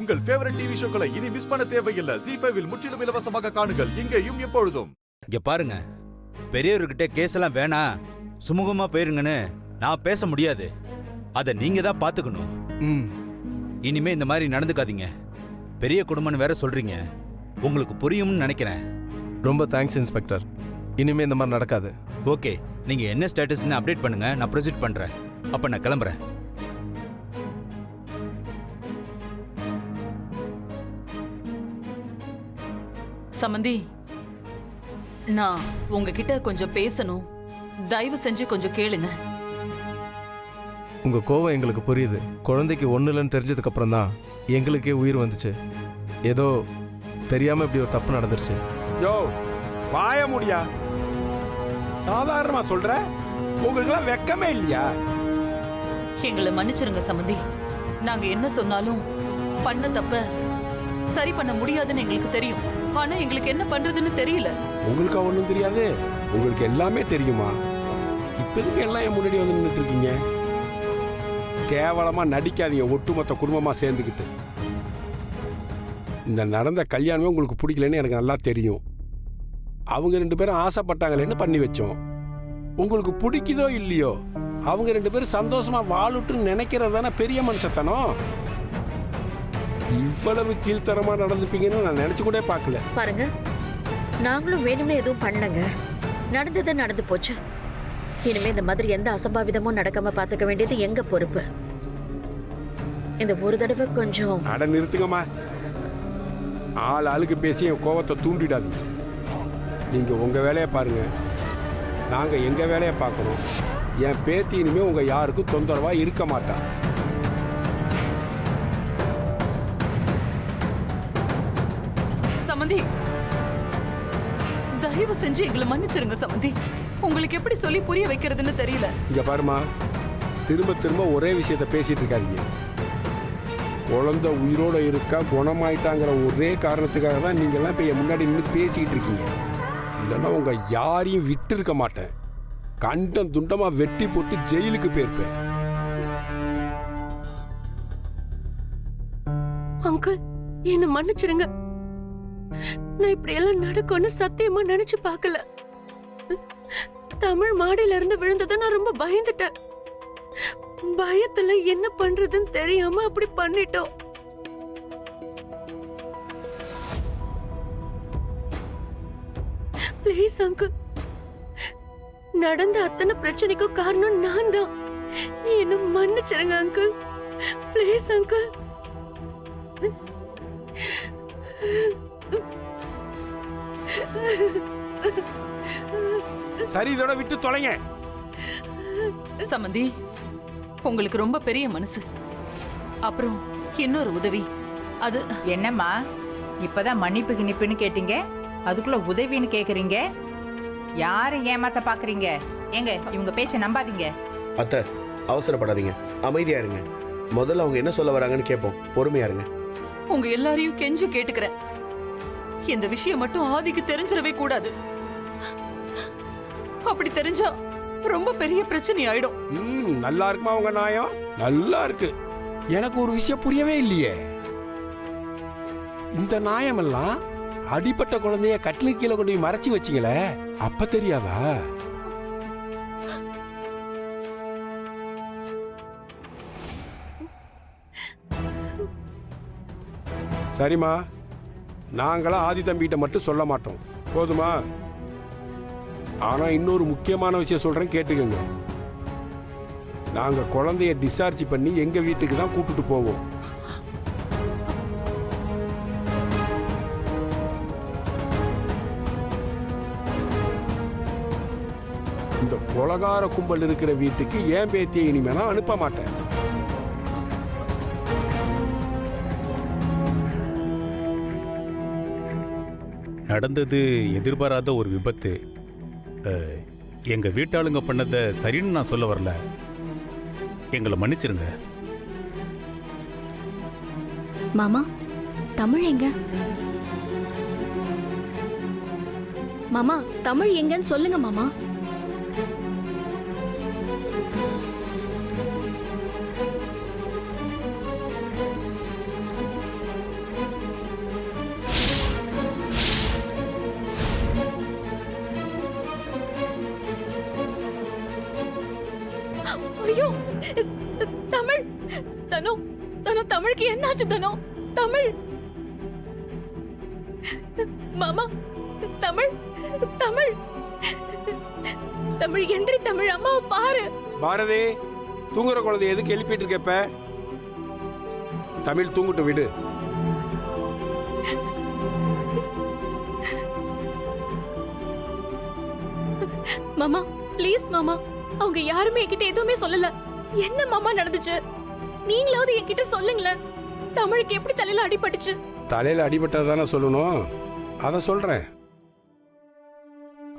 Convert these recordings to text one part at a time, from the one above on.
உங்கள் favourite TV ஷோக்களை இனி miss பண்ண தேவையில்லை. ZEE5 இல் முற்றிலும் இலவசமாக காணுங்கள். இங்கேயும் எப்பொழுதும். இங்க பாருங்க, பெரியவர்கிட்ட கேஸ் எல்லாம் வேணாம், சுமூகமா போயிருங்கன்னு நான் பேச முடியாது. அத நீங்க தான் பாத்துக்கணும். இனிமே இந்த மாதிரி நடந்துக்காதீங்க. பெரிய குடும்பம்னு வேற சொல்றீங்க, உங்களுக்கு புரியும்னு நினைக்கிறேன். ரொம்ப தேங்க்ஸ் இன்ஸ்பெக்டர். இனிமே இந்த மாதிரி நடக்காது. ஓகே, நீங்க என்ன ஸ்டேட்டஸ்னு அப்டேட் பண்ணுங்க, நான் ப்ரொசீட் பண்றேன். அப்ப நான் கிளம்புறேன். சமந்தி, நான் உங்ககிட்ட கொஞ்சம் பேசணும். தயவு செஞ்சு கொஞ்சம் கேளுங்க. உங்க கோவம் எங்களுக்கு புரியுது. குழந்தைக்கு ஒண்ணு இல்லைன்னு தெரிஞ்சதுக்கு அப்புறம் தான் எங்களுக்கே உயிர் வந்துச்சு. ஏதோ தெரியாம இப்படி ஒரு தப்பு நடந்துருச்சு. யோ வாய முடியா, சாதாரணமா சொல்ற? உங்களுக்குலாம் வெக்கமே இல்லையா? எங்களை மன்னிச்சிருங்க சமந்தி. நாங்க என்ன சொன்னாலும் பண்ண தப்ப சரி பண்ண முடியாதுன்னு எங்களுக்கு தெரியும். ஆனா எங்களுக்கு என்ன பண்றதுன்னு தெரியல. உங்களுக்கு ஒண்ணும் தெரியாது, உங்களுக்கு எல்லாமே தெரியுமா? இப்ப எதுக்கு எல்லாம் என் முன்னாடி வந்து நின்றுட்டு இருக்கீங்க? கேவலமா நடிக்காதீங்க, ஒட்டுமொத்த குடும்பமா சேர்ந்துக்கிட்டு. இந்த நடந்த கல்யாணமே உங்களுக்கு பிடிக்கலன்னு எனக்கு நல்லா தெரியும். அவங்க 2 பேரும் ஆசைப்பட்டாங்களேன்னு பண்ணி வச்சோம். உங்களுக்கு பிடிக்குதோ இல்லையோ, அவங்க 2 பேரும் சந்தோஷமா வாழட்டுன்னு நினைக்கிறது தானே பெரிய மனுஷத்தனம். இவ்வளவு கீழ்த்தரமா நடந்துப்பீங்கன்னு நான் நினைச்சு கூட பார்க்கல. பாருங்க, நாங்களும் வேணும்னே எதுவும் பண்ணங்க. நடந்தது நடந்து போச்சு. இனிமே இந்த மாதிரி எந்த அசம்பாவிதமும் நடக்காம பாத்துக்க வேண்டியது எங்க பொறுப்பு. இந்த ஒரு தடவை கொஞ்சம் அட நிறுத்துங்கம்மா. ஆளுக்கு பேசி என் கோவத்தை தூண்டிடாதீங்க. நீங்க உங்க வேலையை பாருங்க, நாங்க எங்க வேலையை பார்க்கணும். என் பேத்தி இனிமே உங்க யாருக்கும் தொந்தரவா இருக்க மாட்டா. சமந்தி, தயவு செஞ்சு எங்களை மன்னிச்சிருங்க சமந்தி. உங்களுக்கு எப்படி சொல்லி புரிய வைக்கிறதுன்னு தெரியல. இங்க பாருமா, திரும்ப திரும்ப ஒரே விஷயத்த பேசிட்டு இருக்காதீங்க. குழந்தை உயிரோட இருக்கா, குணமாயிட்டாங்கிற ஒரே காரணத்துக்காக தான் நீங்க எல்லாம் இப்ப முன்னாடி நின்று பேசிக்கிட்டு இருக்கீங்க. இல்லைன்னா உங்க யாரையும் விட்டு இருக்க மாட்டேன். கண்டம் துண்டமா வெட்டி போட்டு ஜெயிலுக்கு போயிருப்பேன். அங்கிள், என்ன மன்னிச்சிருங்க. நான் இப்படி எல்லாம் நடக்கும்னு சத்தியமா நினைச்சு பார்க்கல. தமிழ் மாடியில இருந்து விழுந்ததை நான் ரொம்ப பயந்துட்டேன். பயத்துல என்ன பண்றதுன்னு தெரியாம அப்படி பண்ணிட்டோம். ப்ளீஸ் அங்கிள், நடந்த அத்தனை பிரச்சனைக்கும் காரணம் நான் தான். என்ன மன்னிச்சிருங்க அங்கிள். Please uncle. சரி, இதோட விட்டு தொலைங்க. சமந்தி, உங்களுக்கு ரொம்ப பெரிய மனசு. அப்புறம் இன்னொரு உதவி. அது என்னம்மா, இப்பதான் மன்னிப்பு கிணிப்புன்னு கேட்டீங்க, அதுக்குள்ள உதவின்னு கேக்குறீங்க? யாரு ஏமாத்த பாக்குறீங்க? ஏங்க, இவங்க பேச்ச நம்பாதீங்க. அத்தை, அவசரப்படாதீங்க, அமைதியா இருங்க. முதல்ல அவங்க என்ன சொல்ல வராங்கன்னு கேட்போம். பொறுமையா இருங்க. உங்க எல்லாரையும் கெஞ்சு கேட்டுக்கிறேன், இந்த விஷயம் மட்டும் ஆதிக்கு தெரிஞ்சிடவே கூடாது. அப்படி தெரிஞ்சா ரொம்ப பெரிய பிரச்சனை ஆயிடும். நல்லா இருக்குமா உங்க நியாயம்? நல்லா இருக்கு. எனக்கு ஒரு விஷயம் புரியவே இல்லையே. இந்த நியாயம் எல்லாம் அடிப்பட்ட குழந்தைய கட்டிலு கீழே கொண்டு போய் மறைச்சு வச்சீங்களே, அப்ப தெரியாதா? சரிம்மா, நாங்களா ஆதி தம்பிகிட்ட மட்டும் சொல்ல மாட்டோம், போதுமா? ஆனா இன்னொரு முக்கியமான விஷயம் சொல்றேன், கேட்டுக்கங்க. நாங்க குழந்தைய டிஸ்சார்ஜ் பண்ணி எங்க வீட்டுக்கு தான் கூப்பிட்டு போவோம். இந்த கொலகார கும்பல் இருக்கிற வீட்டுக்கு ஏன் பேத்தியை இனிமே நான் அனுப்ப மாட்டேன். நடந்தது எதிர்பாராத ஒரு விபத்து. எங்க வீட்டாளுங்க பண்ணதை சரின்னு நான் சொல்ல வரல, எங்களை மன்னிச்சிருங்க. மாமா, தமிழ் எங்க? மாமா, தமிழ் எங்கன்னு சொல்லுங்க மாமா. தமிழ் தனு தனு தமிழுக்கு என்னாச்சு தனு? தமிழ் மாமா, தமிழ் தமிழ் தமிழ் எந்திரி தமிழ், அம்மாவை பாரு. பாரதி, தூங்குற குழந்தை எதுக்கு எழுப்பிட்டு இருக்க இப்ப? தமிழ் தூங்கிட்டு விடு. மாமா ப்ளீஸ் மாமா, அவங்க யாருமே என்கிட்ட எதுவுமே சொல்லல. என்ன மாமா நடந்துச்சு? நீங்களாவது என்கிட்ட சொல்லுங்களேன். தமிழுக்கு எப்படி தலையில அடிபட்டுச்சு? தலையில அடிபட்டதானே சொல்லணும், அத சொல்றேன்.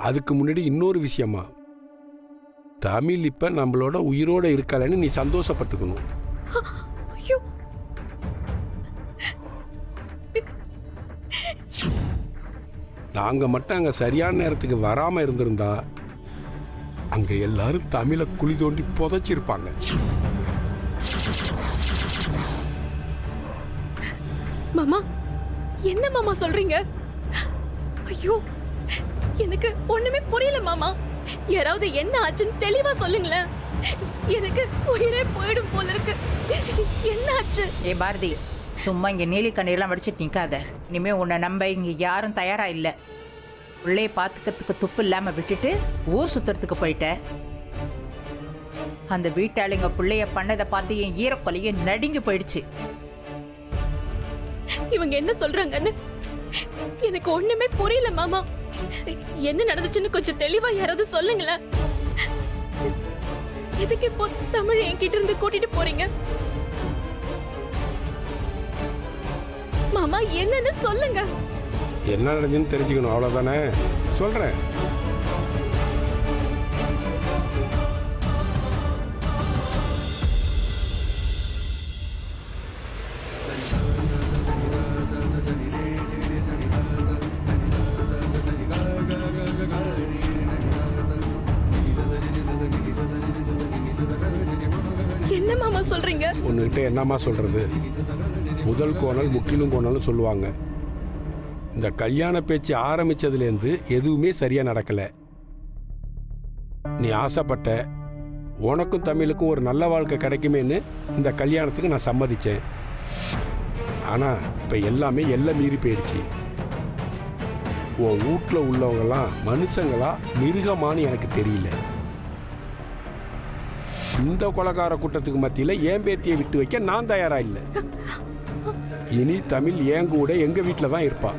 அதுக்கு முன்னாடி இன்னொரு விஷயமா, தமிழ் இப்ப நம்மளோட உயிரோட இருக்காளன்னு நீ சந்தோஷப்பட்டுக்கணும். ஐயோ, நாங்க மட்டும் அங்க சரியான நேரத்துக்கு வராம இருந்திருந்தா அங்க எல்லாரும் தமிழை குழி தோண்டி புதைச்சிருப்பாங்க. மாமா என்ன மாமா சொல்றீங்க? ஐயோ, எனக்கு ஒண்ணுமே புரியல மாமா. யாராவது என்ன ஆச்சுன்னு தெளிவா சொல்லுங்களேன். எனக்கு உயிரே போயிடும் போல இருக்கு. என்ன ஆச்சு? ஏ பாரதி, சும்மா இங்க நீலி கண்ணீர்லாம் வடிச்சிட்டு நிக்காத. இனிமே உன்னை நம்ப இங்க யாரும் தயாரா இல்ல. உள்ளே பாத்துக்கிறதுக்கு துப்பு இல்லாம விட்டுட்டு ஊர் சுத்துறதுக்கு போயிட்ட. அந்த வீட்டாளுங்க பிள்ளைய பண்ணதை பார்த்து என் ஈரப்பொலைய நடுங்கி போயிடுச்சு. இவங்க என்ன சொல்றாங்கன்னு எனக்கு ஒண்ணுமே புரியல மாமா. என்ன நடந்துச்சுன்னு கொஞ்சம் தெளிவா யாராவது சொல்லுங்களேன். எதுக்கு இப்போ தமிழ் என்கிட்ட இருந்து கூட்டிட்டு போறீங்க? மாமா என்னன்னு சொல்லுங்க. என்ன நடந்துன்னு தெரிஞ்சுக்கணும், அவ்வளவுதானே. சொல்றேன். என்ன மாமா சொல்றீங்க? உன்கிட்ட என்னம்மா சொல்றது? முதல் கோணல் முற்றிலும் கோணல்னு சொல்லுவாங்க. இந்த கல்யாண பேச்சு ஆரம்பிச்சதுலேருந்து எதுவுமே சரியா நடக்கல. நீ ஆசைப்பட்ட உனக்கும் தமிழுக்கும் ஒரு நல்ல வாழ்க்கை கிடைக்குமேன்னு இந்த கல்யாணத்துக்கு நான் சம்மதிச்சேன். ஆனா இப்ப எல்லாமே எல்லாம் மீறி போயிடுச்சு. உன் வீட்டுல உள்ளவங்கலாம் மனுஷங்களா மிருகமானு எனக்கு தெரியல. இந்த கொலைகார கூட்டத்துக்கு மத்தியில ஏன் பேத்தியை விட்டு வைக்க நான் தயாரா இல்லை. இனி தமிழ் என் கூட எங்க வீட்டுல தான் இருப்பா.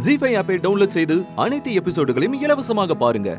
ஜீ5 ஆப்பை டவுன்லோட் செய்து அனைத்து எபிசோடுகளையும் இலவசமாக பாருங்க.